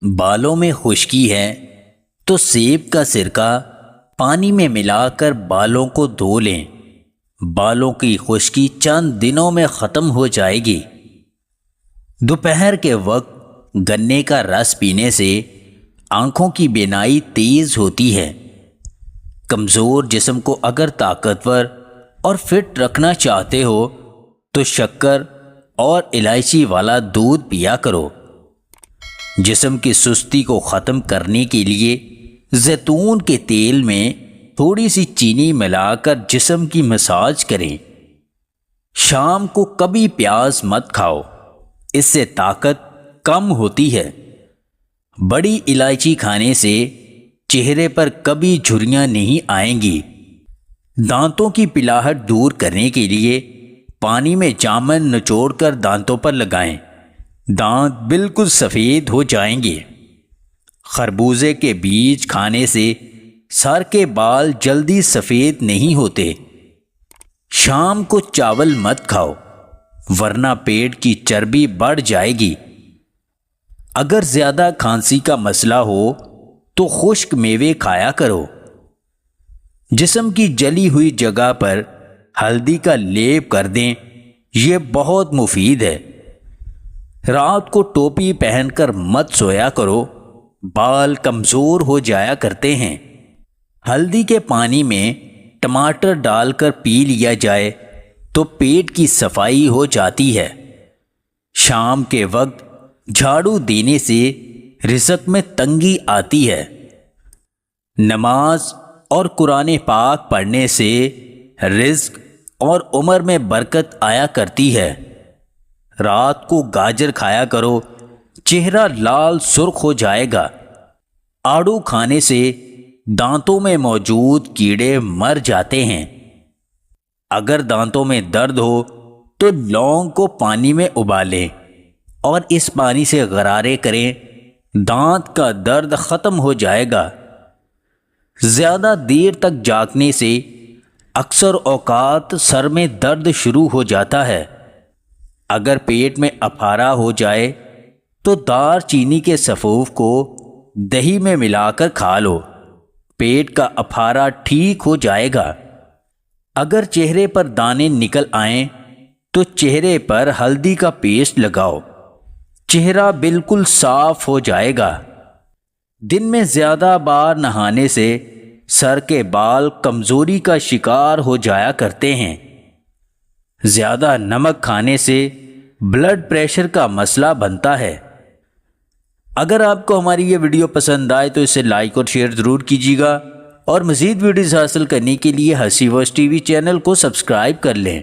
بالوں میں خشکی ہے تو سیب کا سرکہ پانی میں ملا کر بالوں کو دھو لیں۔ بالوں کی خشکی چند دنوں میں ختم ہو جائے گی۔ دوپہر کے وقت گنے کا رس پینے سے آنکھوں کی بینائی تیز ہوتی ہے۔ کمزور جسم کو اگر طاقتور اور فٹ رکھنا چاہتے ہو تو شکر اور الائچی والا دودھ پیا کرو۔ جسم کی سستی کو ختم کرنے کے لیے زیتون کے تیل میں تھوڑی سی چینی ملا کر جسم کی مساج کریں۔ شام کو کبھی پیاز مت کھاؤ، اس سے طاقت کم ہوتی ہے۔ بڑی الائچی کھانے سے چہرے پر کبھی جھریاں نہیں آئیں گی۔ دانتوں کی پلاہٹ دور کرنے کے لیے پانی میں جامن نچوڑ کر دانتوں پر لگائیں، دانت بالکل سفید ہو جائیں گے۔ خربوزے کے بیج کھانے سے سر کے بال جلدی سفید نہیں ہوتے۔ شام کو چاول مت کھاؤ ورنہ پیٹ کی چربی بڑھ جائے گی۔ اگر زیادہ کھانسی کا مسئلہ ہو تو خشک میوے کھایا کرو۔ جسم کی جلی ہوئی جگہ پر ہلدی کا لیپ کر دیں، یہ بہت مفید ہے۔ رات کو ٹوپی پہن کر مت سویا کرو، بال کمزور ہو جایا کرتے ہیں۔ ہلدی کے پانی میں ٹماٹر ڈال کر پی لیا جائے تو پیٹ کی صفائی ہو جاتی ہے۔ شام کے وقت جھاڑو دینے سے رزق میں تنگی آتی ہے۔ نماز اور قرآن پاک پڑھنے سے رزق اور عمر میں برکت آیا کرتی ہے۔ رات کو گاجر کھایا کرو، چہرہ لال سرخ ہو جائے گا۔ آڑو کھانے سے دانتوں میں موجود کیڑے مر جاتے ہیں۔ اگر دانتوں میں درد ہو تو لونگ کو پانی میں ابالیں اور اس پانی سے غرارے کریں، دانت کا درد ختم ہو جائے گا۔ زیادہ دیر تک جاگنے سے اکثر اوقات سر میں درد شروع ہو جاتا ہے۔ اگر پیٹ میں اپھارا ہو جائے تو دار چینی کے سفوف کو دہی میں ملا کر کھا لو، پیٹ کا اپھارا ٹھیک ہو جائے گا۔ اگر چہرے پر دانے نکل آئیں تو چہرے پر ہلدی کا پیسٹ لگاؤ، چہرہ بالکل صاف ہو جائے گا۔ دن میں زیادہ بار نہانے سے سر کے بال کمزوری کا شکار ہو جایا کرتے ہیں۔ زیادہ نمک کھانے سے بلڈ پریشر کا مسئلہ بنتا ہے۔ اگر آپ کو ہماری یہ ویڈیو پسند آئے تو اسے لائک اور شیئر ضرور کیجیے گا، اور مزید ویڈیوز حاصل کرنے کے لیے ہنسی ورس ٹی وی چینل کو سبسکرائب کر لیں۔